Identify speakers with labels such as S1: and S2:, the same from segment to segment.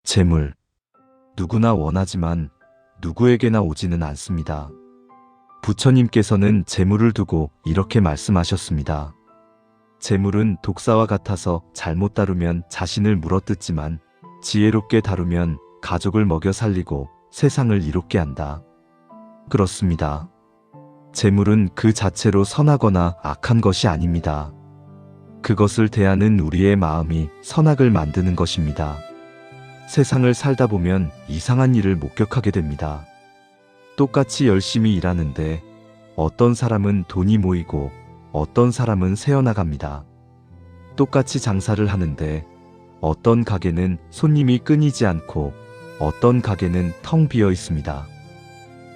S1: 재물. 누구나 원하지만 누구에게나 오지는 않습니다. 부처님께서는 재물을 두고 이렇게 말씀하셨습니다. 재물은 독사와 같아서 잘못 다루면 자신을 물어뜯지만 지혜롭게 다루면 가족을 먹여 살리고 세상을 이롭게 한다. 그렇습니다. 재물은 그 자체로 선하거나 악한 것이 아닙니다. 그것을 대하는 우리의 마음이 선악을 만드는 것입니다. 세상을 살다 보면 이상한 일을 목격하게 됩니다. 똑같이 열심히 일하는데 어떤 사람은 돈이 모이고 어떤 사람은 새어나갑니다. 똑같이 장사를 하는데 어떤 가게는 손님이 끊이지 않고 어떤 가게는 텅 비어 있습니다.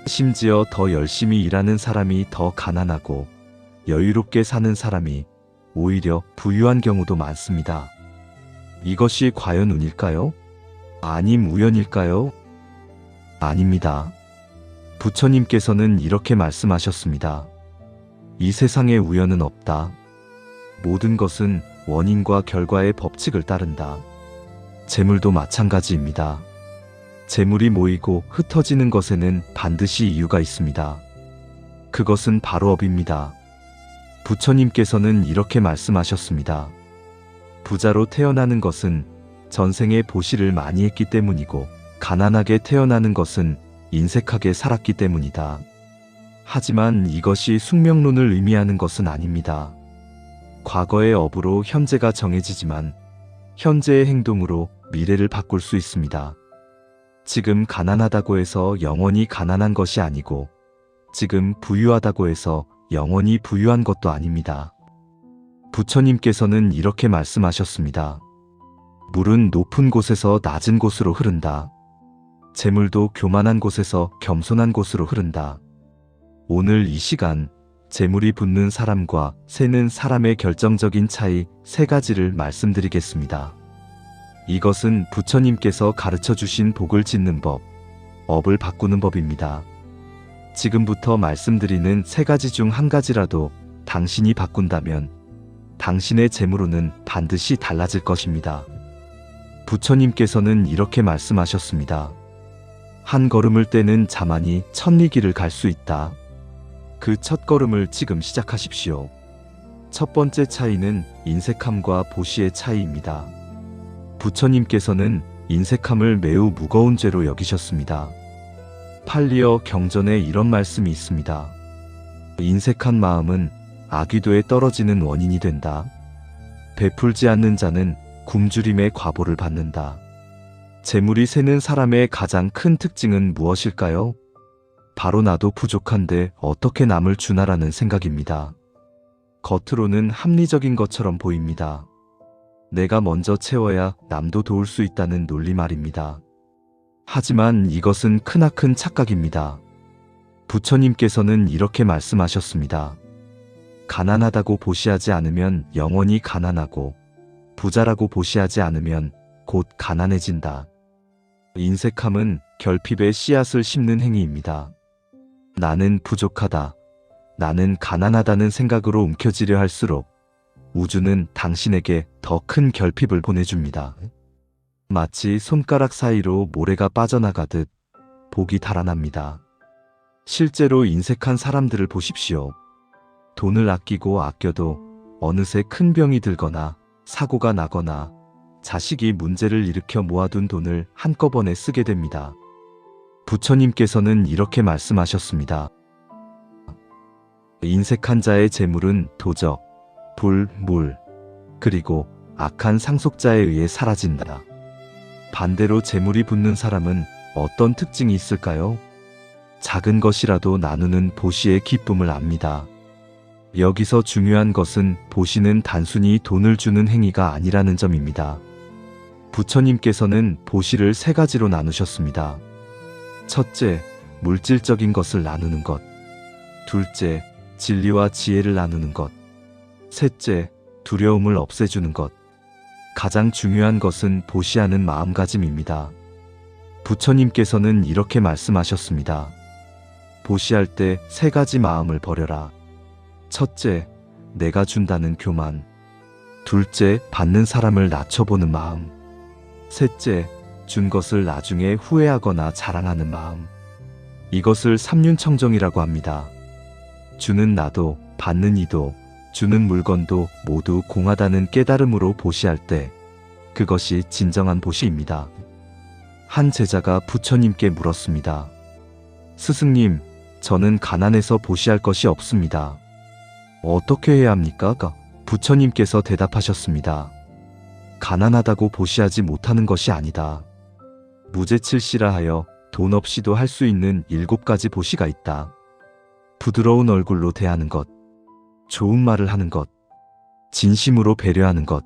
S1: 심지어 더 열심히 일하는 사람이 더 가난하고 여유롭게 사는 사람이 오히려 부유한 경우도 많습니다. 이것이 과연 운일까요? 아님 우연일까요? 아닙니다. 부처님께서는 이렇게 말씀하셨습니다. 이 세상에 우연은 없다. 모든 것은 원인과 결과의 법칙을 따른다. 재물도 마찬가지입니다. 재물이 모이고 흩어지는 것에는 반드시 이유가 있습니다. 그것은 바로 업입니다. 부처님께서는 이렇게 말씀하셨습니다. 부자로 태어나는 것은 전생에 보시를 많이 했기 때문이고 가난하게 태어나는 것은 인색하게 살았기 때문이다. 하지만 이것이 숙명론을 의미하는 것은 아닙니다. 과거의 업으로 현재가 정해지지만 현재의 행동으로 미래를 바꿀 수 있습니다. 지금 가난하다고 해서 영원히 가난한 것이 아니고 지금 부유하다고 해서 영원히 부유한 것도 아닙니다. 부처님께서는 이렇게 말씀하셨습니다. 물은 높은 곳에서 낮은 곳으로 흐른다. 재물도 교만한 곳에서 겸손한 곳으로 흐른다. 오늘 이 시간 재물이 붙는 사람과 새는 사람의 결정적인 차이 3가지를 말씀드리겠습니다. 이것은 부처님께서 가르쳐 주신 복을 짓는 법, 업을 바꾸는 법입니다. 지금부터 말씀드리는 3가지 중 한 가지라도 당신이 바꾼다면 당신의 재물운은 반드시 달라질 것입니다. 부처님께서는 이렇게 말씀하셨습니다. 한 걸음을 떼는 자만이 천리길을 갈 수 있다. 그 첫 걸음을 지금 시작하십시오. 첫 번째 차이는 인색함과 보시의 차이입니다. 부처님께서는 인색함을 매우 무거운 죄로 여기셨습니다. 팔리어 경전에 이런 말씀이 있습니다. 인색한 마음은 아귀도에 떨어지는 원인이 된다. 베풀지 않는 자는 굶주림의 과보를 받는다. 재물이 새는 사람의 가장 큰 특징은 무엇일까요? 바로 나도 부족한데 어떻게 남을 주나라는 생각입니다. 겉으로는 합리적인 것처럼 보입니다. 내가 먼저 채워야 남도 도울 수 있다는 논리 말입니다. 하지만 이것은 크나큰 착각입니다. 부처님께서는 이렇게 말씀하셨습니다. 가난하다고 보시하지 않으면 영원히 가난하고 부자라고 보시하지 않으면 곧 가난해진다. 인색함은 결핍의 씨앗을 심는 행위입니다. 나는 부족하다, 나는 가난하다는 생각으로 움켜쥐려 할수록 우주는 당신에게 더 큰 결핍을 보내줍니다. 마치 손가락 사이로 모래가 빠져나가듯 복이 달아납니다. 실제로 인색한 사람들을 보십시오. 돈을 아끼고 아껴도 어느새 큰 병이 들거나 사고가 나거나 자식이 문제를 일으켜 모아둔 돈을 한꺼번에 쓰게 됩니다. 부처님께서는 이렇게 말씀하셨습니다. 인색한 자의 재물은 도적, 불, 물, 그리고 악한 상속자에 의해 사라진다. 반대로 재물이 붙는 사람은 어떤 특징이 있을까요? 작은 것이라도 나누는 보시의 기쁨을 압니다. 여기서 중요한 것은 보시는 단순히 돈을 주는 행위가 아니라는 점입니다. 부처님께서는 보시를 3가지로 나누셨습니다. 첫째, 물질적인 것을 나누는 것. 둘째, 진리와 지혜를 나누는 것. 셋째, 두려움을 없애주는 것. 가장 중요한 것은 보시하는 마음가짐입니다. 부처님께서는 이렇게 말씀하셨습니다. 보시할 때 3가지 마음을 버려라. 첫째, 내가 준다는 교만. 둘째, 받는 사람을 낮춰보는 마음. 셋째, 준 것을 나중에 후회하거나 자랑하는 마음. 이것을 삼륜청정이라고 합니다. 주는 나도 받는 이도 주는 물건도 모두 공하다는 깨달음으로 보시할 때 그것이 진정한 보시입니다. 한 제자가 부처님께 물었습니다. 스승님, 저는 가난해서 보시할 것이 없습니다. 어떻게 해야 합니까? 부처님께서 대답하셨습니다. 가난하다고 보시하지 못하는 것이 아니다. 무제칠시라 하여 돈 없이도 할 수 있는 7가지 보시가 있다. 부드러운 얼굴로 대하는 것, 좋은 말을 하는 것, 진심으로 배려하는 것,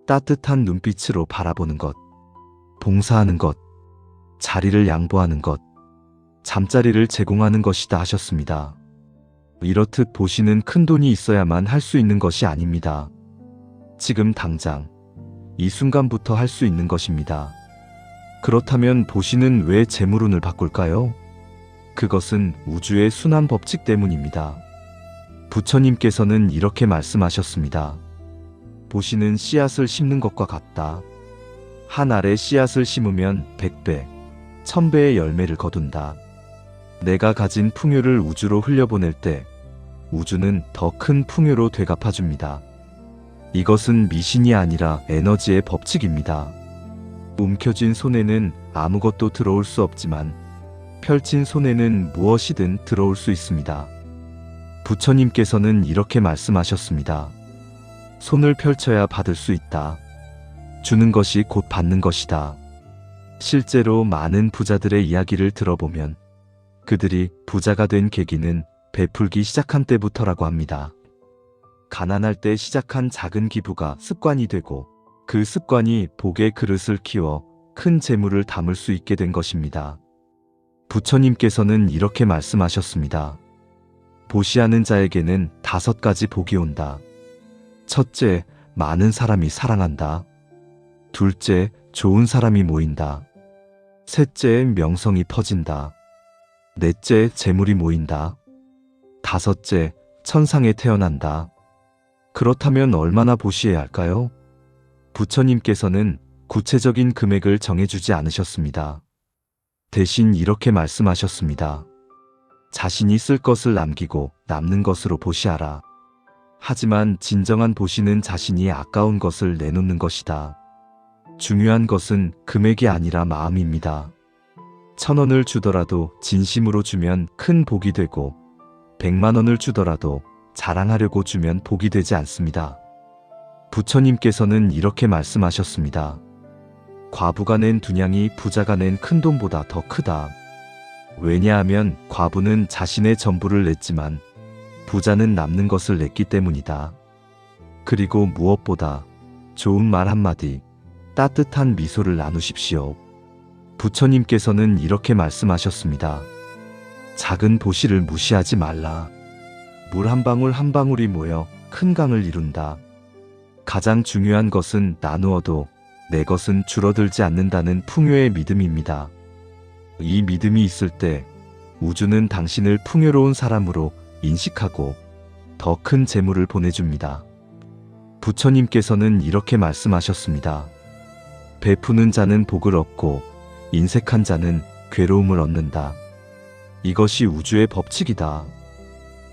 S1: 따뜻한 눈빛으로 바라보는 것, 봉사하는 것, 자리를 양보하는 것, 잠자리를 제공하는 것이다 하셨습니다. 이렇듯 보시는 큰 돈이 있어야만 할 수 있는 것이 아닙니다. 지금 당장 이 순간부터 할 수 있는 것입니다. 그렇다면 보시는 왜 재물운을 바꿀까요? 그것은 우주의 순환 법칙 때문입니다. 부처님께서는 이렇게 말씀하셨습니다. 보시는 씨앗을 심는 것과 같다. 한 알에 씨앗을 심으면 100배, 1000배의 열매를 거둔다. 내가 가진 풍요를 우주로 흘려보낼 때 우주는 더 큰 풍요로 되갚아줍니다. 이것은 미신이 아니라 에너지의 법칙입니다. 움켜쥔 손에는 아무것도 들어올 수 없지만 펼친 손에는 무엇이든 들어올 수 있습니다. 부처님께서는 이렇게 말씀하셨습니다. 손을 펼쳐야 받을 수 있다. 주는 것이 곧 받는 것이다. 실제로 많은 부자들의 이야기를 들어보면 그들이 부자가 된 계기는 베풀기 시작한 때부터라고 합니다. 가난할 때 시작한 작은 기부가 습관이 되고 그 습관이 복의 그릇을 키워 큰 재물을 담을 수 있게 된 것입니다. 부처님께서는 이렇게 말씀하셨습니다. 보시하는 자에게는 5가지 복이 온다. 첫째, 많은 사람이 사랑한다. 둘째, 좋은 사람이 모인다. 셋째, 명성이 퍼진다. 넷째, 재물이 모인다. 다섯째, 천상에 태어난다. 그렇다면 얼마나 보시해야 할까요? 부처님께서는 구체적인 금액을 정해주지 않으셨습니다. 대신 이렇게 말씀하셨습니다. 자신이 쓸 것을 남기고 남는 것으로 보시하라. 하지만 진정한 보시는 자신이 아까운 것을 내놓는 것이다. 중요한 것은 금액이 아니라 마음입니다. 1000원을 주더라도 진심으로 주면 큰 복이 되고 100만 원을 주더라도 자랑하려고 주면 복이 되지 않습니다. 부처님께서는 이렇게 말씀하셨습니다. 과부가 낸 두냥이 부자가 낸 큰돈보다 더 크다. 왜냐하면 과부는 자신의 전부를 냈지만 부자는 남는 것을 냈기 때문이다. 그리고 무엇보다 좋은 말 한마디, 따뜻한 미소를 나누십시오. 부처님께서는 이렇게 말씀하셨습니다. 작은 보시를 무시하지 말라. 물 한 방울 한 방울이 모여 큰 강을 이룬다. 가장 중요한 것은 나누어도 내 것은 줄어들지 않는다는 풍요의 믿음입니다. 이 믿음이 있을 때 우주는 당신을 풍요로운 사람으로 인식하고 더 큰 재물을 보내줍니다. 부처님께서는 이렇게 말씀하셨습니다. 베푸는 자는 복을 얻고 인색한 자는 괴로움을 얻는다. 이것이 우주의 법칙이다.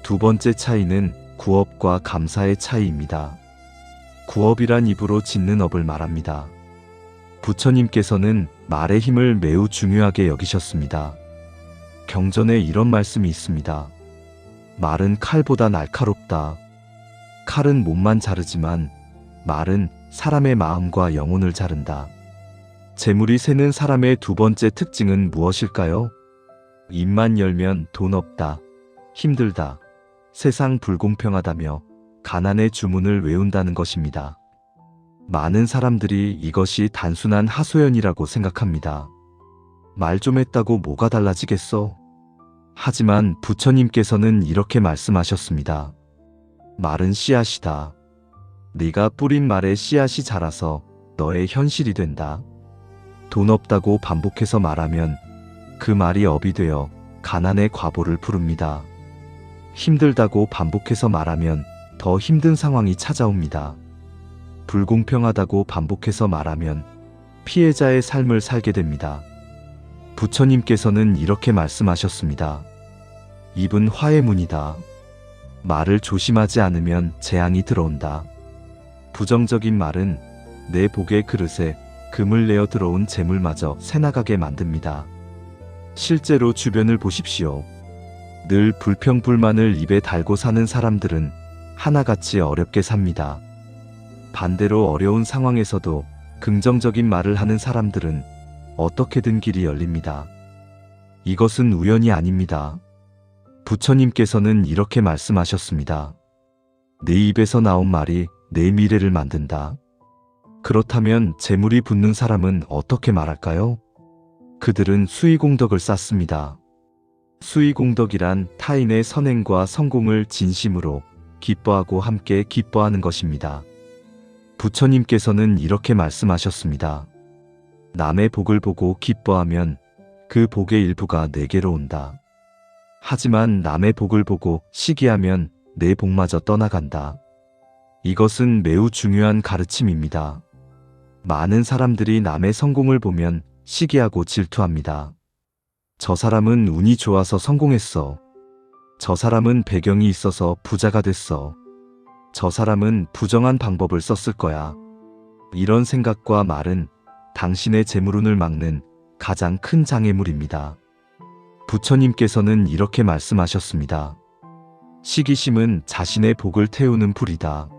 S1: 두 번째 차이는 구업과 감사의 차이입니다. 구업이란 입으로 짓는 업을 말합니다. 부처님께서는 말의 힘을 매우 중요하게 여기셨습니다. 경전에 이런 말씀이 있습니다. 말은 칼보다 날카롭다. 칼은 몸만 자르지만 말은 사람의 마음과 영혼을 자른다. 재물이 새는 사람의 두 번째 특징은 무엇일까요? 입만 열면 돈 없다, 힘들다, 세상 불공평하다며 가난의 주문을 외운다는 것입니다. 많은 사람들이 이것이 단순한 하소연이라고 생각합니다. 말 좀 했다고 뭐가 달라지겠어? 하지만 부처님께서는 이렇게 말씀하셨습니다. 말은 씨앗이다. 네가 뿌린 말에 씨앗이 자라서 너의 현실이 된다. 돈 없다고 반복해서 말하면 그 말이 업이 되어 가난의 과보를 부릅니다. 힘들다고 반복해서 말하면 더 힘든 상황이 찾아옵니다. 불공평하다고 반복해서 말하면 피해자의 삶을 살게 됩니다. 부처님께서는 이렇게 말씀하셨습니다. 입은 화의 문이다. 말을 조심하지 않으면 재앙이 들어온다. 부정적인 말은 내 복의 그릇에 금을 내어 들어온 재물마저 새나가게 만듭니다. 실제로 주변을 보십시오. 늘 불평불만을 입에 달고 사는 사람들은 하나같이 어렵게 삽니다. 반대로 어려운 상황에서도 긍정적인 말을 하는 사람들은 어떻게든 길이 열립니다. 이것은 우연이 아닙니다. 부처님께서는 이렇게 말씀하셨습니다. 내 입에서 나온 말이 내 미래를 만든다. 그렇다면 재물이 붙는 사람은 어떻게 말할까요? 그들은 수의공덕을 쌓습니다. 수의공덕이란 타인의 선행과 성공을 진심으로 기뻐하고 함께 기뻐하는 것입니다. 부처님께서는 이렇게 말씀하셨습니다. 남의 복을 보고 기뻐하면 그 복의 일부가 내게로 온다. 하지만 남의 복을 보고 시기하면 내 복마저 떠나간다. 이것은 매우 중요한 가르침입니다. 많은 사람들이 남의 성공을 보면 시기하고 질투합니다. 저 사람은 운이 좋아서 성공했어. 저 사람은 배경이 있어서 부자가 됐어. 저 사람은 부정한 방법을 썼을 거야. 이런 생각과 말은 당신의 재물운을 막는 가장 큰 장애물입니다. 부처님께서는 이렇게 말씀하셨습니다. 시기심은 자신의 복을 태우는 불이다.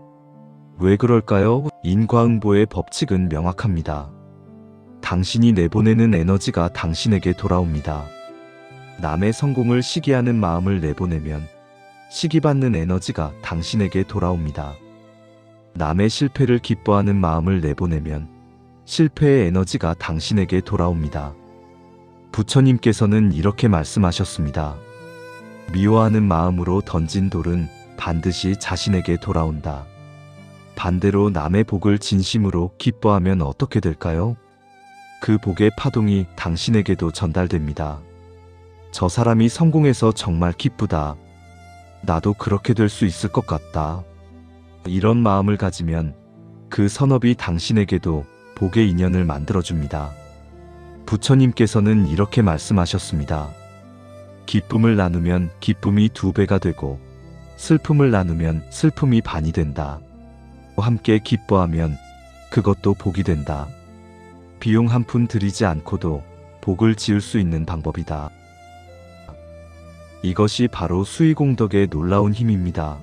S1: 왜 그럴까요? 인과응보의 법칙은 명확합니다. 당신이 내보내는 에너지가 당신에게 돌아옵니다. 남의 성공을 시기하는 마음을 내보내면 시기받는 에너지가 당신에게 돌아옵니다. 남의 실패를 기뻐하는 마음을 내보내면 실패의 에너지가 당신에게 돌아옵니다. 부처님께서는 이렇게 말씀하셨습니다. 미워하는 마음으로 던진 돌은 반드시 자신에게 돌아온다. 반대로 남의 복을 진심으로 기뻐하면 어떻게 될까요? 그 복의 파동이 당신에게도 전달됩니다. 저 사람이 성공해서 정말 기쁘다. 나도 그렇게 될 수 있을 것 같다. 이런 마음을 가지면 그 선업이 당신에게도 복의 인연을 만들어줍니다. 부처님께서는 이렇게 말씀하셨습니다. 기쁨을 나누면 기쁨이 2배가 되고 슬픔을 나누면 슬픔이 반이 된다. 함께 기뻐하면 그것도 복이 된다. 비용 한 푼 들이지 않고도 복을 지을 수 있는 방법이다. 이것이 바로 수의공덕의 놀라운 힘입니다.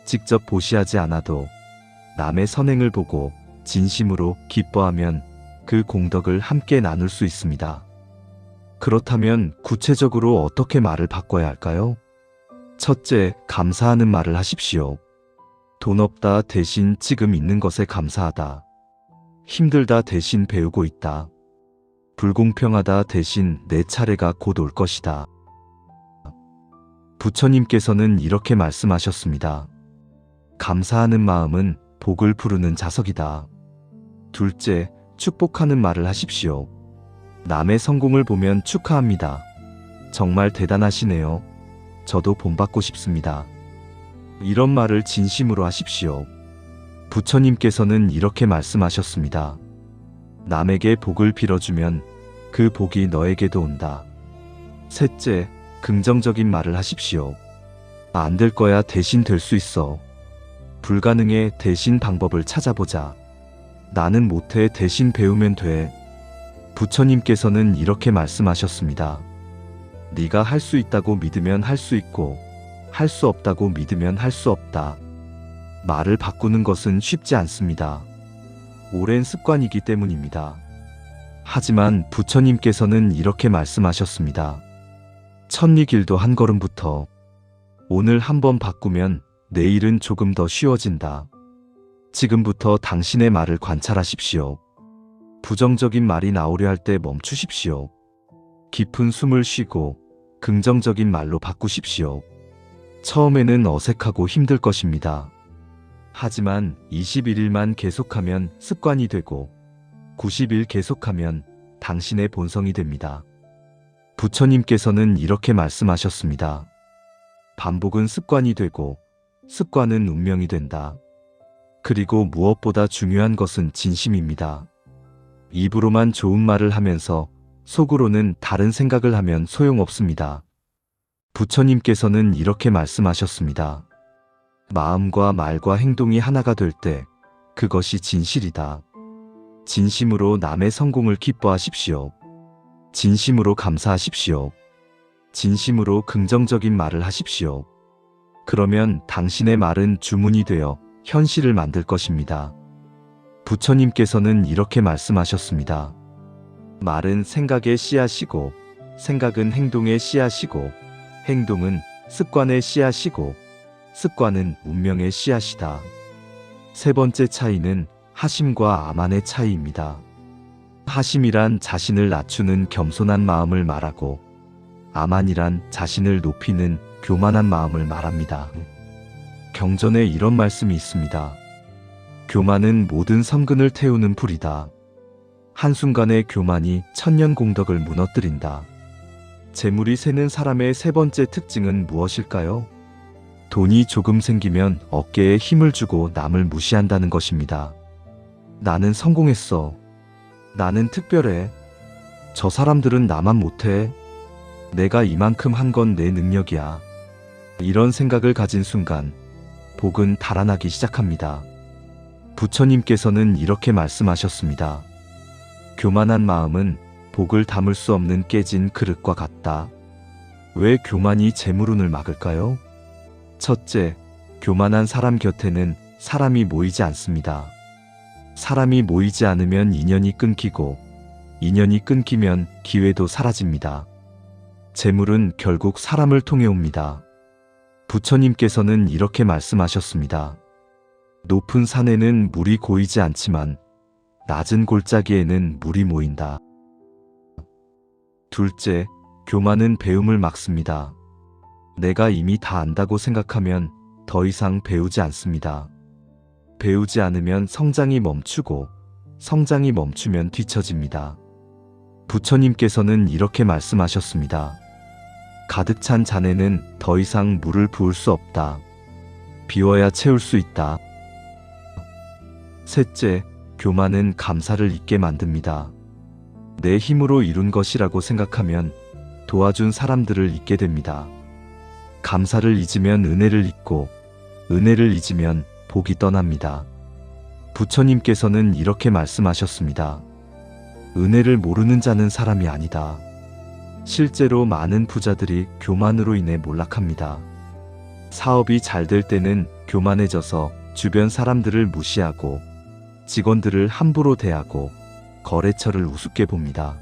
S1: 직접 보시하지 않아도 남의 선행을 보고 진심으로 기뻐하면 그 공덕을 함께 나눌 수 있습니다. 그렇다면 구체적으로 어떻게 말을 바꿔야 할까요? 첫째, 감사하는 말을 하십시오. 돈 없다 대신 지금 있는 것에 감사하다. 힘들다 대신 배우고 있다. 불공평하다 대신 내 차례가 곧 올 것이다. 부처님께서는 이렇게 말씀하셨습니다. 감사하는 마음은 복을 부르는 자석이다. 둘째, 축복하는 말을 하십시오. 남의 성공을 보면 축하합니다. 정말 대단하시네요. 저도 본받고 싶습니다. 이런 말을 진심으로 하십시오. 부처님께서는 이렇게 말씀하셨습니다. 남에게 복을 빌어주면 그 복이 너에게도 온다. 셋째, 긍정적인 말을 하십시오. 안 될 거야 대신 될 수 있어. 불가능해 대신 방법을 찾아보자. 나는 못해 대신 배우면 돼. 부처님께서는 이렇게 말씀하셨습니다. 네가 할 수 있다고 믿으면 할 수 있고 할 수 없다고 믿으면 할 수 없다. 말을 바꾸는 것은 쉽지 않습니다. 오랜 습관이기 때문입니다. 하지만 부처님께서는 이렇게 말씀하셨습니다. 천리길도 한 걸음부터. 오늘 한번 바꾸면 내일은 조금 더 쉬워진다. 지금부터 당신의 말을 관찰하십시오. 부정적인 말이 나오려 할 때 멈추십시오. 깊은 숨을 쉬고 긍정적인 말로 바꾸십시오. 처음에는 어색하고 힘들 것입니다. 하지만 21일만 계속하면 습관이 되고 90일 계속하면 당신의 본성이 됩니다. 부처님께서는 이렇게 말씀하셨습니다. 반복은 습관이 되고 습관은 운명이 된다. 그리고 무엇보다 중요한 것은 진심입니다. 입으로만 좋은 말을 하면서 속으로는 다른 생각을 하면 소용없습니다. 부처님께서는 이렇게 말씀하셨습니다. 마음과 말과 행동이 하나가 될 때 그것이 진실이다. 진심으로 남의 성공을 기뻐하십시오. 진심으로 감사하십시오. 진심으로 긍정적인 말을 하십시오. 그러면 당신의 말은 주문이 되어 현실을 만들 것입니다. 부처님께서는 이렇게 말씀하셨습니다. 말은 생각의 씨앗이고, 생각은 행동의 씨앗이고, 행동은 습관의 씨앗이고, 습관은 운명의 씨앗이다. 세 번째 차이는 하심과 아만의 차이입니다. 하심이란 자신을 낮추는 겸손한 마음을 말하고, 아만이란 자신을 높이는 교만한 마음을 말합니다. 경전에 이런 말씀이 있습니다. 교만은 모든 선근을 태우는 불이다. 한순간의 교만이 천년 공덕을 무너뜨린다. 재물이 새는 사람의 세 번째 특징은 무엇일까요? 돈이 조금 생기면 어깨에 힘을 주고 남을 무시한다는 것입니다. 나는 성공했어. 나는 특별해. 저 사람들은 나만 못해. 내가 이만큼 한 건 내 능력이야. 이런 생각을 가진 순간 복은 달아나기 시작합니다. 부처님께서는 이렇게 말씀하셨습니다. 교만한 마음은 복을 담을 수 없는 깨진 그릇과 같다. 왜 교만이 재물운을 막을까요? 첫째, 교만한 사람 곁에는 사람이 모이지 않습니다. 사람이 모이지 않으면 인연이 끊기고, 인연이 끊기면 기회도 사라집니다. 재물은 결국 사람을 통해 옵니다. 부처님께서는 이렇게 말씀하셨습니다. 높은 산에는 물이 고이지 않지만 낮은 골짜기에는 물이 모인다. 둘째, 교만은 배움을 막습니다. 내가 이미 다 안다고 생각하면 더 이상 배우지 않습니다. 배우지 않으면 성장이 멈추고, 성장이 멈추면 뒤처집니다. 부처님께서는 이렇게 말씀하셨습니다. 가득 찬 잔에는 더 이상 물을 부을 수 없다. 비워야 채울 수 있다. 셋째, 교만은 감사를 잊게 만듭니다. 내 힘으로 이룬 것이라고 생각하면 도와준 사람들을 잊게 됩니다. 감사를 잊으면 은혜를 잊고, 은혜를 잊으면 복이 떠납니다. 부처님께서는 이렇게 말씀하셨습니다. 은혜를 모르는 자는 사람이 아니다. 실제로 많은 부자들이 교만으로 인해 몰락합니다. 사업이 잘 될 때는 교만해져서 주변 사람들을 무시하고, 직원들을 함부로 대하고, 거래처를 우습게 봅니다.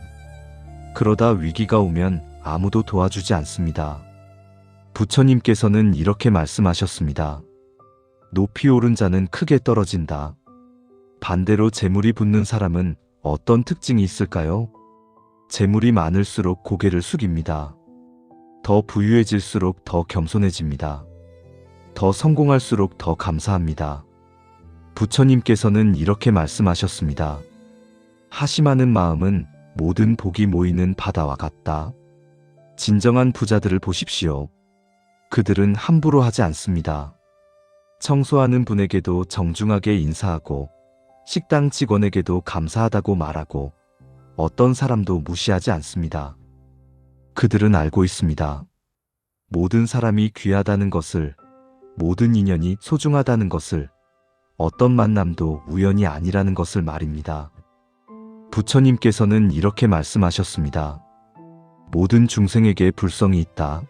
S1: 그러다 위기가 오면 아무도 도와주지 않습니다. 부처님께서는 이렇게 말씀하셨습니다. 높이 오른 자는 크게 떨어진다. 반대로 재물이 붙는 사람은 어떤 특징이 있을까요? 재물이 많을수록 고개를 숙입니다. 더 부유해질수록 더 겸손해집니다. 더 성공할수록 더 감사합니다. 부처님께서는 이렇게 말씀하셨습니다. 하심하는 마음은 모든 복이 모이는 바다와 같다. 진정한 부자들을 보십시오. 그들은 함부로 하지 않습니다. 청소하는 분에게도 정중하게 인사하고, 식당 직원에게도 감사하다고 말하고, 어떤 사람도 무시하지 않습니다. 그들은 알고 있습니다. 모든 사람이 귀하다는 것을, 모든 인연이 소중하다는 것을, 어떤 만남도 우연이 아니라는 것을 말입니다. 부처님께서는 이렇게 말씀하셨습니다. 모든 중생에게 불성이 있다.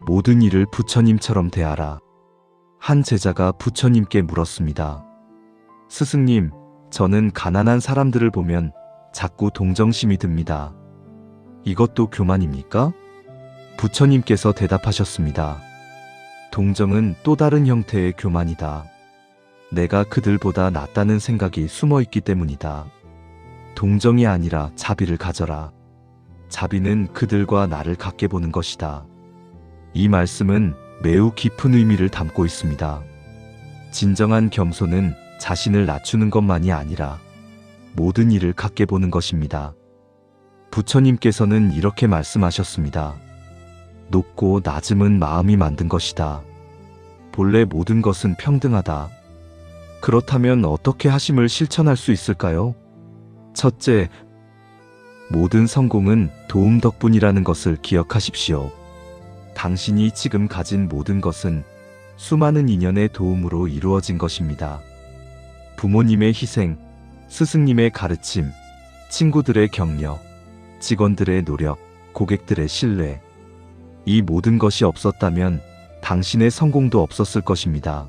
S1: 모든 일을 부처님처럼 대하라. 한 제자가 부처님께 물었습니다. 스승님, 저는 가난한 사람들을 보면 자꾸 동정심이 듭니다. 이것도 교만입니까? 부처님께서 대답하셨습니다. 동정은 또 다른 형태의 교만이다. 내가 그들보다 낫다는 생각이 숨어 있기 때문이다. 동정이 아니라 자비를 가져라. 자비는 그들과 나를 같게 보는 것이다. 이 말씀은 매우 깊은 의미를 담고 있습니다. 진정한 겸손은 자신을 낮추는 것만이 아니라 모든 일을 같게 보는 것입니다. 부처님께서는 이렇게 말씀하셨습니다. 높고 낮음은 마음이 만든 것이다. 본래 모든 것은 평등하다. 그렇다면 어떻게 하심을 실천할 수 있을까요? 첫째, 모든 성공은 도움 덕분이라는 것을 기억하십시오. 당신이 지금 가진 모든 것은 수많은 인연의 도움으로 이루어진 것입니다. 부모님의 희생, 스승님의 가르침, 친구들의 격려, 직원들의 노력, 고객들의 신뢰. 이 모든 것이 없었다면 당신의 성공도 없었을 것입니다.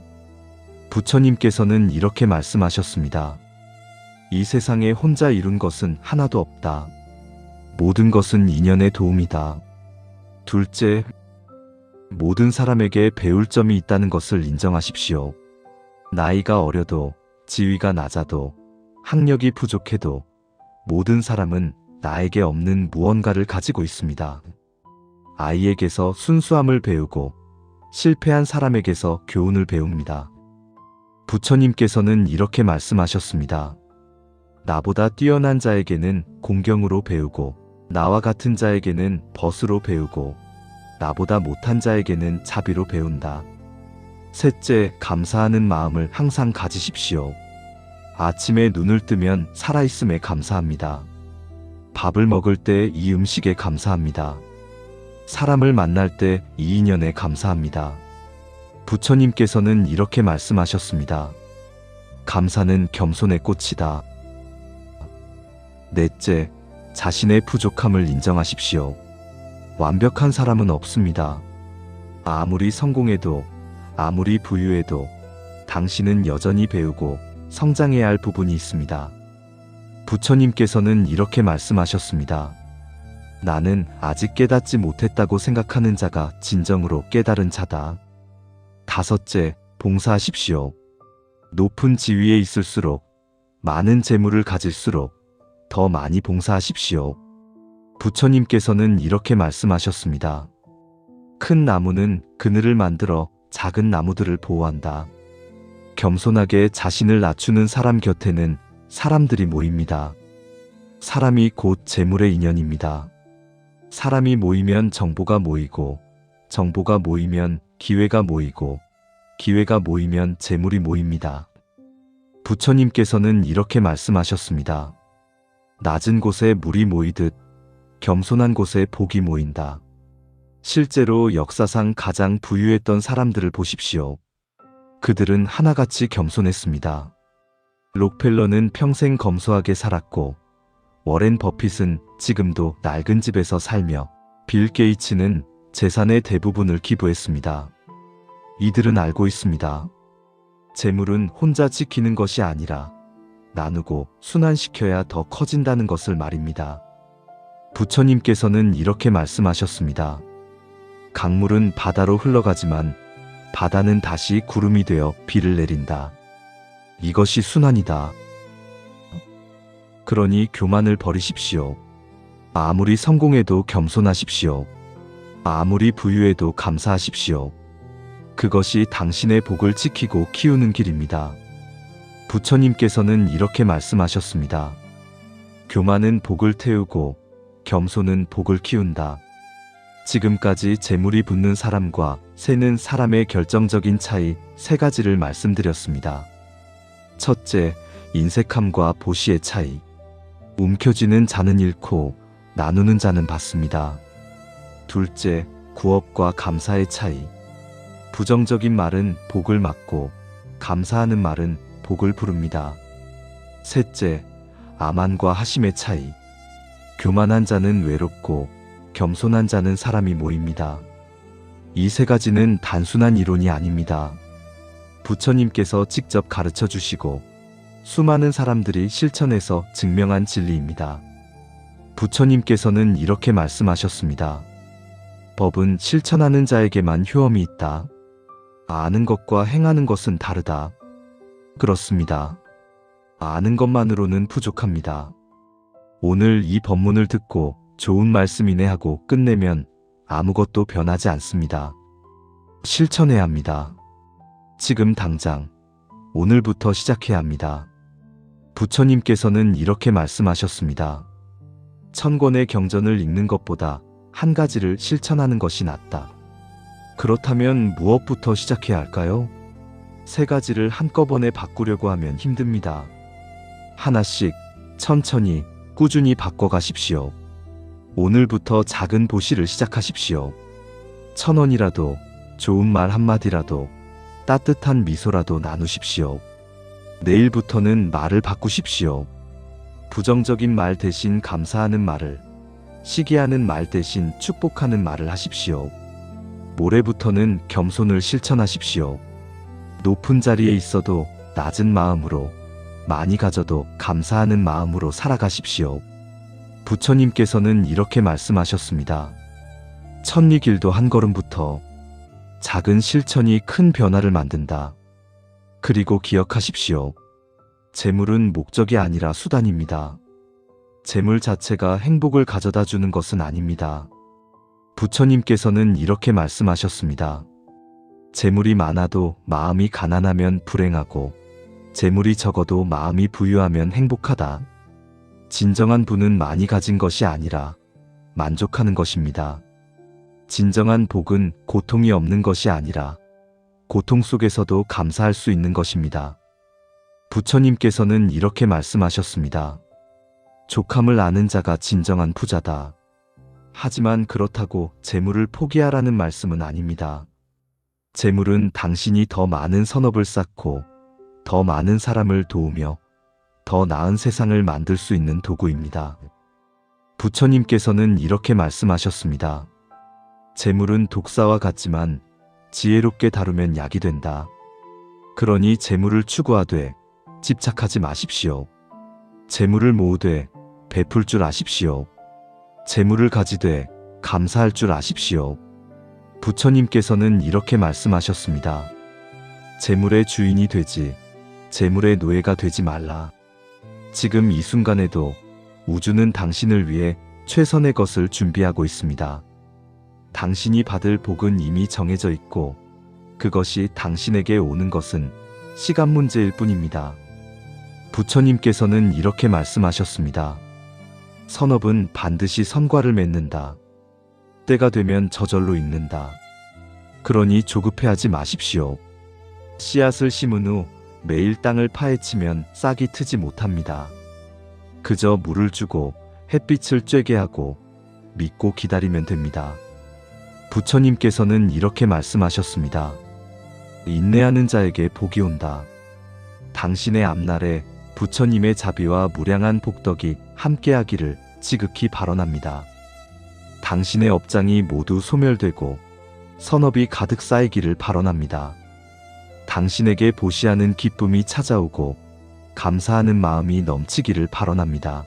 S1: 부처님께서는 이렇게 말씀하셨습니다. 이 세상에 혼자 이룬 것은 하나도 없다. 모든 것은 인연의 도움이다. 둘째, 모든 사람에게 배울 점이 있다는 것을 인정하십시오. 나이가 어려도, 지위가 낮아도, 학력이 부족해도 모든 사람은 나에게 없는 무언가를 가지고 있습니다. 아이에게서 순수함을 배우고 실패한 사람에게서 교훈을 배웁니다. 부처님께서는 이렇게 말씀하셨습니다. 나보다 뛰어난 자에게는 공경으로 배우고 나와 같은 자에게는 벗으로 배우고 나보다 못한 자에게는 자비로 배운다. 셋째, 감사하는 마음을 항상 가지십시오. 아침에 눈을 뜨면 살아있음에 감사합니다. 밥을 먹을 때 이 음식에 감사합니다. 사람을 만날 때 이 인연에 감사합니다. 부처님께서는 이렇게 말씀하셨습니다. 감사는 겸손의 꽃이다. 넷째, 자신의 부족함을 인정하십시오. 완벽한 사람은 없습니다. 아무리 성공해도, 아무리 부유해도 당신은 여전히 배우고 성장해야 할 부분이 있습니다. 부처님께서는 이렇게 말씀하셨습니다. 나는 아직 깨닫지 못했다고 생각하는 자가 진정으로 깨달은 자다. 다섯째, 봉사하십시오. 높은 지위에 있을수록, 많은 재물을 가질수록 더 많이 봉사하십시오. 부처님께서는 이렇게 말씀하셨습니다. 큰 나무는 그늘을 만들어 작은 나무들을 보호한다. 겸손하게 자신을 낮추는 사람 곁에는 사람들이 모입니다. 사람이 곧 재물의 인연입니다. 사람이 모이면 정보가 모이고, 정보가 모이면 기회가 모이고, 기회가 모이면 재물이 모입니다. 부처님께서는 이렇게 말씀하셨습니다. 낮은 곳에 물이 모이듯 겸손한 곳에 복이 모인다. 실제로 역사상 가장 부유했던 사람들을 보십시오. 그들은 하나같이 겸손했습니다. 록펠러는 평생 검소하게 살았고, 워렌 버핏은 지금도 낡은 집에서 살며, 빌 게이츠는 재산의 대부분을 기부했습니다. 이들은 알고 있습니다. 재물은 혼자 지키는 것이 아니라 나누고 순환시켜야 더 커진다는 것을 말입니다. 부처님께서는 이렇게 말씀하셨습니다. 강물은 바다로 흘러가지만 바다는 다시 구름이 되어 비를 내린다. 이것이 순환이다. 그러니 교만을 버리십시오. 아무리 성공해도 겸손하십시오. 아무리 부유해도 감사하십시오. 그것이 당신의 복을 지키고 키우는 길입니다. 부처님께서는 이렇게 말씀하셨습니다. 교만은 복을 태우고 겸손은 복을 키운다. 지금까지 재물이 붙는 사람과 새는 사람의 결정적인 차이 세 가지를 말씀드렸습니다. 첫째, 인색함과 보시의 차이. 움켜쥐는 자는 잃고 나누는 자는 받습니다. 둘째, 구업과 감사의 차이. 부정적인 말은 복을 막고 감사하는 말은 복을 부릅니다. 셋째, 아만과 하심의 차이. 교만한 자는 외롭고 겸손한 자는 사람이 모입니다. 이 세 가지는 단순한 이론이 아닙니다. 부처님께서 직접 가르쳐 주시고 수많은 사람들이 실천해서 증명한 진리입니다. 부처님께서는 이렇게 말씀하셨습니다. 법은 실천하는 자에게만 효험이 있다. 아는 것과 행하는 것은 다르다. 그렇습니다. 아는 것만으로는 부족합니다. 오늘 이 법문을 듣고 좋은 말씀이네 하고 끝내면 아무것도 변하지 않습니다. 실천해야 합니다. 지금 당장, 오늘부터 시작해야 합니다. 부처님께서는 이렇게 말씀하셨습니다. 1000권의 경전을 읽는 것보다 한 가지를 실천하는 것이 낫다. 그렇다면 무엇부터 시작해야 할까요? 세 가지를 한꺼번에 바꾸려고 하면 힘듭니다. 하나씩, 천천히 꾸준히 바꿔가십시오. 오늘부터 작은 보시를 시작하십시오. 1,000원이라도, 좋은 말 한마디라도, 따뜻한 미소라도 나누십시오. 내일부터는 말을 바꾸십시오. 부정적인 말 대신 감사하는 말을, 시기하는 말 대신 축복하는 말을 하십시오. 모레부터는 겸손을 실천하십시오. 높은 자리에 있어도 낮은 마음으로, 많이 가져도 감사하는 마음으로 살아가십시오. 부처님께서는 이렇게 말씀하셨습니다. 천리길도 한 걸음부터 작은 실천이 큰 변화를 만든다. 그리고 기억하십시오. 재물은 목적이 아니라 수단입니다. 재물 자체가 행복을 가져다 주는 것은 아닙니다. 부처님께서는 이렇게 말씀하셨습니다. 재물이 많아도 마음이 가난하면 불행하고, 재물이 적어도 마음이 부유하면 행복하다. 진정한 부는 많이 가진 것이 아니라 만족하는 것입니다. 진정한 복은 고통이 없는 것이 아니라 고통 속에서도 감사할 수 있는 것입니다. 부처님께서는 이렇게 말씀하셨습니다. 족함을 아는 자가 진정한 부자다. 하지만 그렇다고 재물을 포기하라는 말씀은 아닙니다. 재물은 당신이 더 많은 선업을 쌓고 더 많은 사람을 도우며 더 나은 세상을 만들 수 있는 도구입니다. 부처님께서는 이렇게 말씀하셨습니다. 재물은 독사와 같지만 지혜롭게 다루면 약이 된다. 그러니 재물을 추구하되 집착하지 마십시오. 재물을 모으되 베풀 줄 아십시오. 재물을 가지되 감사할 줄 아십시오. 부처님께서는 이렇게 말씀하셨습니다. 재물의 주인이 되지 재물의 노예가 되지 말라. 지금 이 순간에도 우주는 당신을 위해 최선의 것을 준비하고 있습니다. 당신이 받을 복은 이미 정해져 있고 그것이 당신에게 오는 것은 시간 문제일 뿐입니다. 부처님께서는 이렇게 말씀하셨습니다. 선업은 반드시 선과를 맺는다. 때가 되면 저절로 익는다. 그러니 조급해하지 마십시오. 씨앗을 심은 후 매일 땅을 파헤치면 싹이 트지 못합니다. 그저 물을 주고 햇빛을 쬐게 하고 믿고 기다리면 됩니다. 부처님께서는 이렇게 말씀하셨습니다. 인내하는 자에게 복이 온다. 당신의 앞날에 부처님의 자비와 무량한 복덕이 함께하기를 지극히 발언합니다. 당신의 업장이 모두 소멸되고 선업이 가득 쌓이기를 발언합니다. 당신에게 보시하는 기쁨이 찾아오고 감사하는 마음이 넘치기를 발언합니다.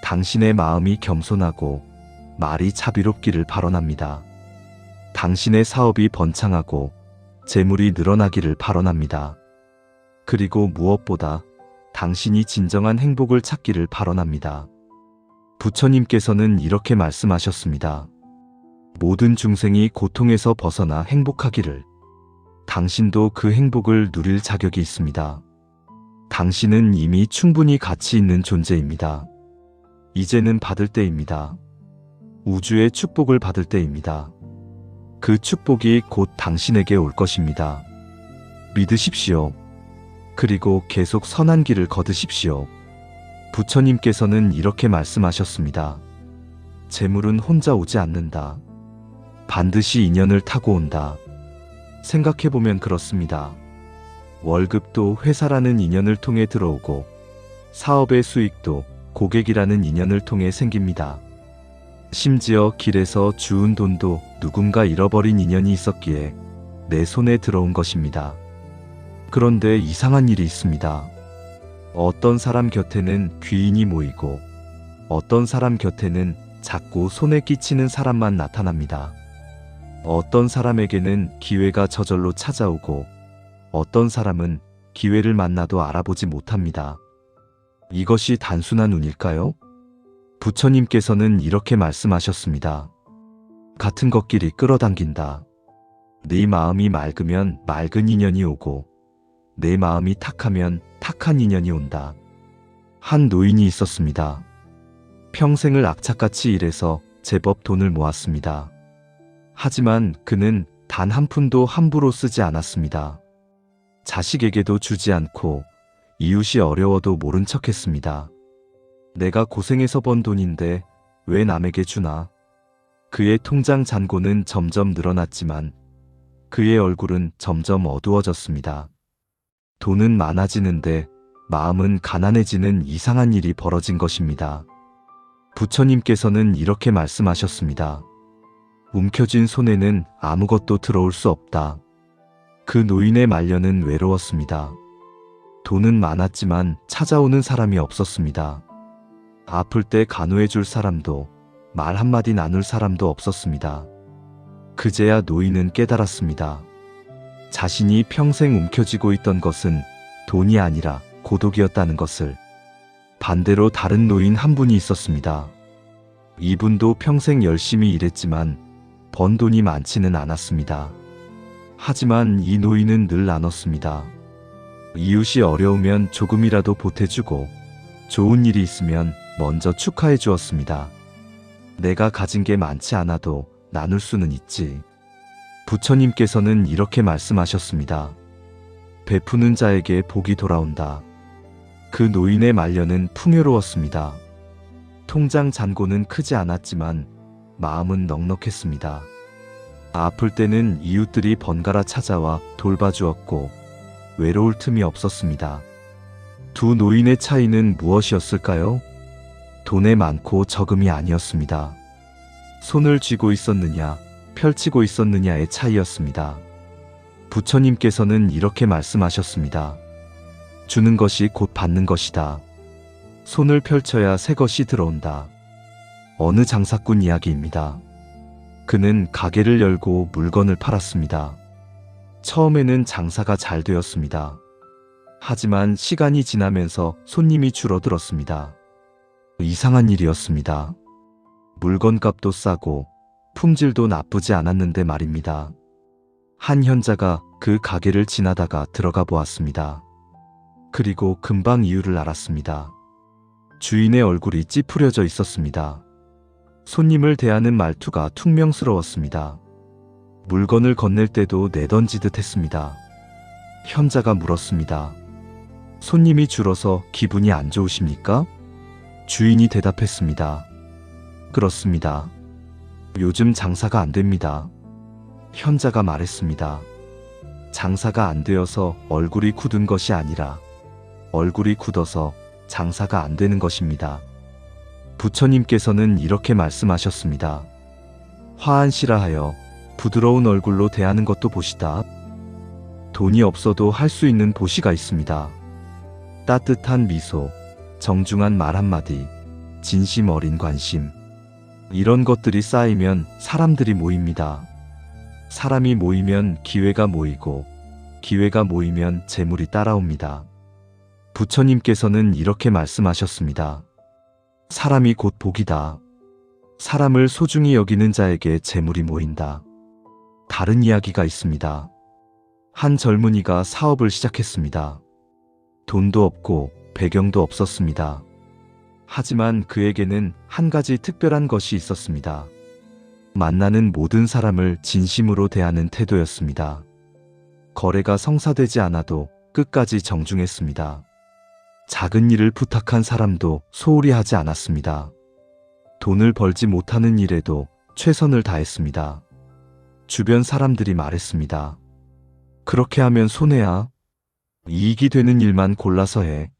S1: 당신의 마음이 겸손하고 말이 자비롭기를 발언합니다. 당신의 사업이 번창하고 재물이 늘어나기를 발언합니다. 그리고 무엇보다 당신이 진정한 행복을 찾기를 발언합니다. 부처님께서는 이렇게 말씀하셨습니다. 모든 중생이 고통에서 벗어나 행복하기를. 당신도 그 행복을 누릴 자격이 있습니다. 당신은 이미 충분히 가치 있는 존재입니다. 이제는 받을 때입니다. 우주의 축복을 받을 때입니다. 그 축복이 곧 당신에게 올 것입니다. 믿으십시오. 그리고 계속 선한 길을 거두십시오. 부처님께서는 이렇게 말씀하셨습니다. 재물은 혼자 오지 않는다. 반드시 인연을 타고 온다. 생각해보면 그렇습니다. 월급도 회사라는 인연을 통해 들어오고 사업의 수익도 고객이라는 인연을 통해 생깁니다. 심지어 길에서 주운 돈도 누군가 잃어버린 인연이 있었기에 내 손에 들어온 것입니다. 그런데 이상한 일이 있습니다. 어떤 사람 곁에는 귀인이 모이고 어떤 사람 곁에는 자꾸 손에 끼치는 사람만 나타납니다. 어떤 사람에게는 기회가 저절로 찾아오고 어떤 사람은 기회를 만나도 알아보지 못합니다. 이것이 단순한 운일까요? 부처님께서는 이렇게 말씀하셨습니다. 같은 것끼리 끌어당긴다. 네 마음이 맑으면 맑은 인연이 오고 내 마음이 탁하면 탁한 인연이 온다. 한 노인이 있었습니다. 평생을 악착같이 일해서 제법 돈을 모았습니다. 하지만 그는 단 한 푼도 함부로 쓰지 않았습니다. 자식에게도 주지 않고 이웃이 어려워도 모른 척했습니다. 내가 고생해서 번 돈인데 왜 남에게 주나? 그의 통장 잔고는 점점 늘어났지만 그의 얼굴은 점점 어두워졌습니다. 돈은 많아지는데 마음은 가난해지는 이상한 일이 벌어진 것입니다. 부처님께서는 이렇게 말씀하셨습니다. 움켜쥔 손에는 아무것도 들어올 수 없다. 그 노인의 말년은 외로웠습니다. 돈은 많았지만 찾아오는 사람이 없었습니다. 아플 때 간호해 줄 사람도 말 한마디 나눌 사람도 없었습니다. 그제야 노인은 깨달았습니다. 자신이 평생 움켜쥐고 있던 것은 돈이 아니라 고독이었다는 것을. 반대로 다른 노인 한 분이 있었습니다. 이분도 평생 열심히 일했지만 번 돈이 많지는 않았습니다. 하지만 이 노인은 늘 나눴습니다. 이웃이 어려우면 조금이라도 보태주고 좋은 일이 있으면 먼저 축하해 주었습니다. 내가 가진 게 많지 않아도 나눌 수는 있지. 부처님께서는 이렇게 말씀하셨습니다. 베푸는 자에게 복이 돌아온다. 그 노인의 말년은 풍요로웠습니다. 통장 잔고는 크지 않았지만 마음은 넉넉했습니다. 아플 때는 이웃들이 번갈아 찾아와 돌봐주었고 외로울 틈이 없었습니다. 두 노인의 차이는 무엇이었을까요? 돈의 많고 적음이 아니었습니다. 손을 쥐고 있었느냐, 펼치고 있었느냐의 차이였습니다. 부처님께서는 이렇게 말씀하셨습니다. 주는 것이 곧 받는 것이다. 손을 펼쳐야 새 것이 들어온다. 어느 장사꾼 이야기입니다. 그는 가게를 열고 물건을 팔았습니다. 처음에는 장사가 잘 되었습니다. 하지만 시간이 지나면서 손님이 줄어들었습니다. 이상한 일이었습니다. 물건값도 싸고 품질도 나쁘지 않았는데 말입니다. 한 현자가 그 가게를 지나다가 들어가 보았습니다. 그리고 금방 이유를 알았습니다. 주인의 얼굴이 찌푸려져 있었습니다. 손님을 대하는 말투가 퉁명스러웠습니다. 물건을 건넬 때도 내던지듯 했습니다. 현자가 물었습니다. 손님이 줄어서 기분이 안 좋으십니까? 주인이 대답했습니다. 그렇습니다. 요즘 장사가 안 됩니다. 현자가 말했습니다. 장사가 안 되어서 얼굴이 굳은 것이 아니라 얼굴이 굳어서 장사가 안 되는 것입니다. 부처님께서는 이렇게 말씀하셨습니다. 화한시라 하여 부드러운 얼굴로 대하는 것도 보시다. 돈이 없어도 할 수 있는 보시가 있습니다. 따뜻한 미소, 정중한 말 한마디, 진심 어린 관심. 이런 것들이 쌓이면 사람들이 모입니다. 사람이 모이면 기회가 모이고 기회가 모이면 재물이 따라옵니다. 부처님께서는 이렇게 말씀하셨습니다. 사람이 곧 복이다. 사람을 소중히 여기는 자에게 재물이 모인다. 다른 이야기가 있습니다. 한 젊은이가 사업을 시작했습니다. 돈도 없고 배경도 없었습니다. 하지만 그에게는 한 가지 특별한 것이 있었습니다. 만나는 모든 사람을 진심으로 대하는 태도였습니다. 거래가 성사되지 않아도 끝까지 정중했습니다. 작은 일을 부탁한 사람도 소홀히 하지 않았습니다. 돈을 벌지 못하는 일에도 최선을 다했습니다. 주변 사람들이 말했습니다. 그렇게 하면 손해야. 이익이 되는 일만 골라서 해.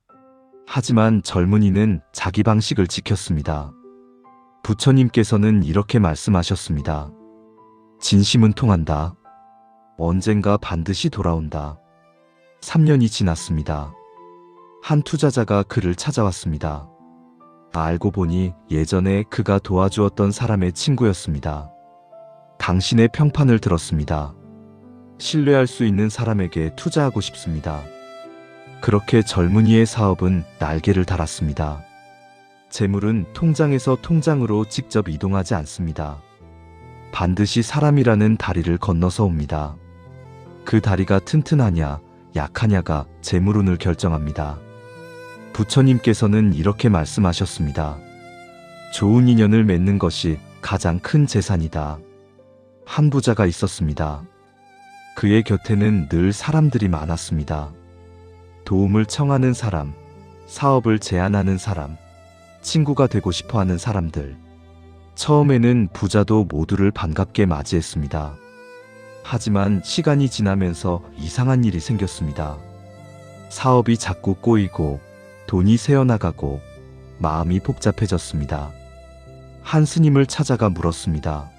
S1: 하지만 젊은이는 자기 방식을 지켰습니다. 부처님께서는 이렇게 말씀하셨습니다. 진심은 통한다. 언젠가 반드시 돌아온다. 3년이 지났습니다. 한 투자자가 그를 찾아왔습니다. 알고 보니 예전에 그가 도와주었던 사람의 친구였습니다. 당신의 평판을 들었습니다. 신뢰할 수 있는 사람에게 투자하고 싶습니다. 그렇게 젊은이의 사업은 날개를 달았습니다. 재물은 통장에서 통장으로 직접 이동하지 않습니다. 반드시 사람이라는 다리를 건너서 옵니다. 그 다리가 튼튼하냐, 약하냐가 재물운을 결정합니다. 부처님께서는 이렇게 말씀하셨습니다. 좋은 인연을 맺는 것이 가장 큰 재산이다. 한 부자가 있었습니다. 그의 곁에는 늘 사람들이 많았습니다. 도움을 청하는 사람, 사업을 제안하는 사람, 친구가 되고 싶어 하는 사람들. 처음에는 부자도 모두를 반갑게 맞이했습니다. 하지만 시간이 지나면서 이상한 일이 생겼습니다. 사업이 자꾸 꼬이고 돈이 새어나가고 마음이 복잡해졌습니다. 한 스님을 찾아가 물었습니다.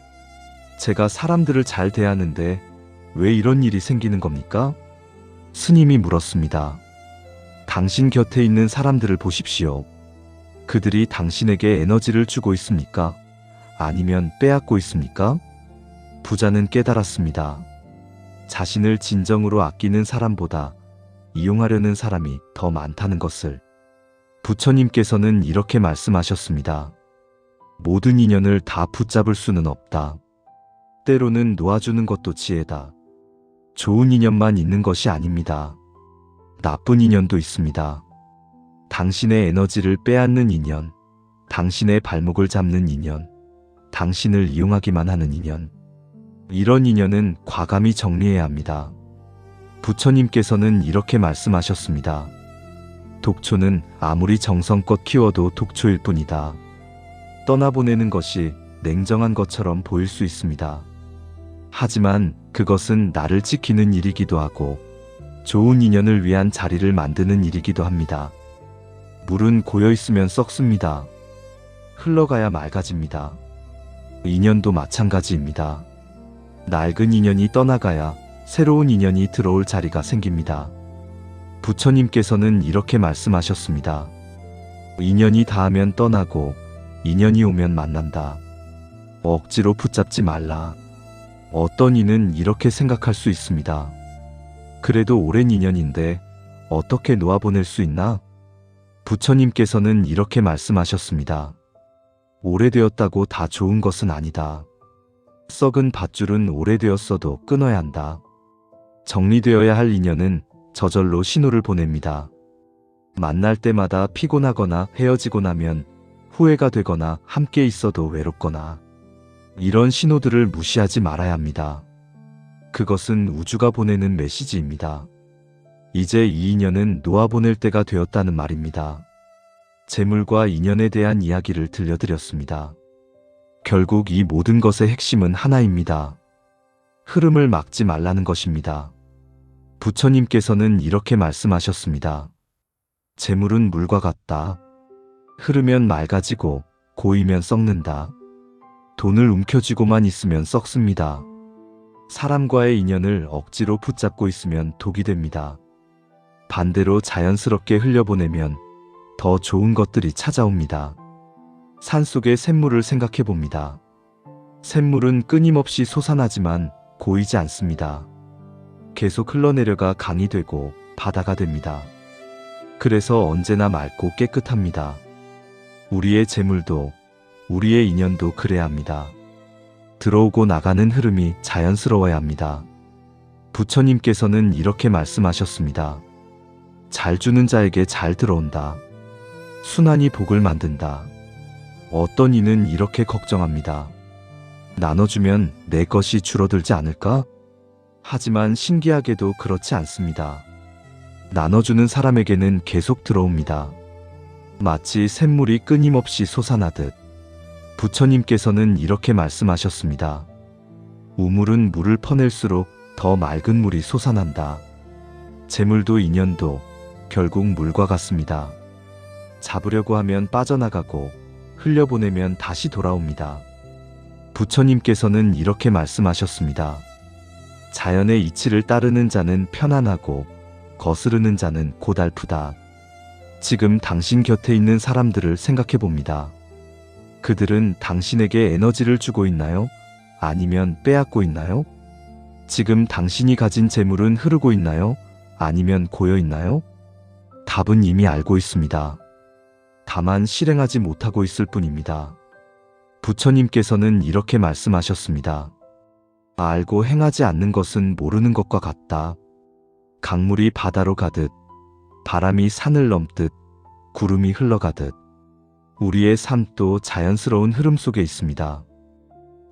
S1: 제가 사람들을 잘 대하는데 왜 이런 일이 생기는 겁니까? 스님이 물었습니다. 당신 곁에 있는 사람들을 보십시오. 그들이 당신에게 에너지를 주고 있습니까? 아니면 빼앗고 있습니까? 부자는 깨달았습니다. 자신을 진정으로 아끼는 사람보다 이용하려는 사람이 더 많다는 것을. 부처님께서는 이렇게 말씀하셨습니다. 모든 인연을 다 붙잡을 수는 없다. 때로는 놓아주는 것도 지혜다. 좋은 인연만 있는 것이 아닙니다. 나쁜 인연도 있습니다. 당신의 에너지를 빼앗는 인연, 당신의 발목을 잡는 인연, 당신을 이용하기만 하는 인연. 이런 인연은 과감히 정리해야 합니다. 부처님께서는 이렇게 말씀하셨습니다. 독초는 아무리 정성껏 키워도 독초일 뿐이다. 떠나보내는 것이 냉정한 것처럼 보일 수 있습니다. 하지만 그것은 나를 지키는 일이기도 하고 좋은 인연을 위한 자리를 만드는 일이기도 합니다. 물은 고여있으면 썩습니다. 흘러가야 맑아집니다. 인연도 마찬가지입니다. 낡은 인연이 떠나가야 새로운 인연이 들어올 자리가 생깁니다. 부처님께서는 이렇게 말씀하셨습니다. 인연이 닿으면 떠나고 인연이 오면 만난다. 억지로 붙잡지 말라. 어떤 이는 이렇게 생각할 수 있습니다. 그래도 오랜 인연인데 어떻게 놓아보낼 수 있나? 부처님께서는 이렇게 말씀하셨습니다. 오래되었다고 다 좋은 것은 아니다. 썩은 밧줄은 오래되었어도 끊어야 한다. 정리되어야 할 인연은 저절로 신호를 보냅니다. 만날 때마다 피곤하거나 헤어지고 나면 후회가 되거나 함께 있어도 외롭거나 이런 신호들을 무시하지 말아야 합니다. 그것은 우주가 보내는 메시지입니다. 이제 이 인연은 놓아보낼 때가 되었다는 말입니다. 재물과 인연에 대한 이야기를 들려드렸습니다. 결국 이 모든 것의 핵심은 하나입니다. 흐름을 막지 말라는 것입니다. 부처님께서는 이렇게 말씀하셨습니다. 재물은 물과 같다. 흐르면 맑아지고 고이면 썩는다. 돈을 움켜쥐고만 있으면 썩습니다. 사람과의 인연을 억지로 붙잡고 있으면 독이 됩니다. 반대로 자연스럽게 흘려보내면 더 좋은 것들이 찾아옵니다. 산속의 샘물을 생각해 봅니다. 샘물은 끊임없이 솟아나지만 고이지 않습니다. 계속 흘러내려가 강이 되고 바다가 됩니다. 그래서 언제나 맑고 깨끗합니다. 우리의 재물도 우리의 인연도 그래야 합니다. 들어오고 나가는 흐름이 자연스러워야 합니다. 부처님께서는 이렇게 말씀하셨습니다. 잘 주는 자에게 잘 들어온다. 순환이 복을 만든다. 어떤 이는 이렇게 걱정합니다. 나눠주면 내 것이 줄어들지 않을까? 하지만 신기하게도 그렇지 않습니다. 나눠주는 사람에게는 계속 들어옵니다. 마치 샘물이 끊임없이 솟아나듯. 부처님께서는 이렇게 말씀하셨습니다. 우물은 물을 퍼낼수록 더 맑은 물이 솟아난다. 재물도 인연도 결국 물과 같습니다. 잡으려고 하면 빠져나가고 흘려보내면 다시 돌아옵니다. 부처님께서는 이렇게 말씀하셨습니다. 자연의 이치를 따르는 자는 편안하고 거스르는 자는 고달프다. 지금 당신 곁에 있는 사람들을 생각해 봅니다. 그들은 당신에게 에너지를 주고 있나요? 아니면 빼앗고 있나요? 지금 당신이 가진 재물은 흐르고 있나요? 아니면 고여 있나요? 답은 이미 알고 있습니다. 다만 실행하지 못하고 있을 뿐입니다. 부처님께서는 이렇게 말씀하셨습니다. 알고 행하지 않는 것은 모르는 것과 같다. 강물이 바다로 가듯, 바람이 산을 넘듯, 구름이 흘러가듯, 우리의 삶도 자연스러운 흐름 속에 있습니다.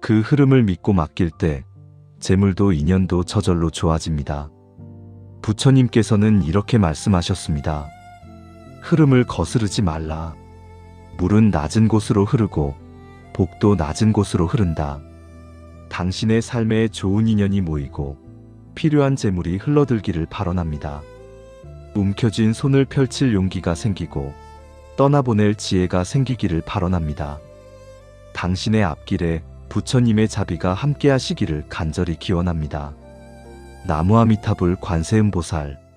S1: 그 흐름을 믿고 맡길 때 재물도 인연도 저절로 좋아집니다. 부처님께서는 이렇게 말씀하셨습니다. 흐름을 거스르지 말라. 물은 낮은 곳으로 흐르고 복도 낮은 곳으로 흐른다. 당신의 삶에 좋은 인연이 모이고 필요한 재물이 흘러들기를 발언합니다. 움켜쥔 손을 펼칠 용기가 생기고 떠나보낼 지혜가 생기기를 발언합니다. 당신의 앞길에 부처님의 자비가 함께 하시기를 간절히 기원합니다. 나무아미타불 관세음보살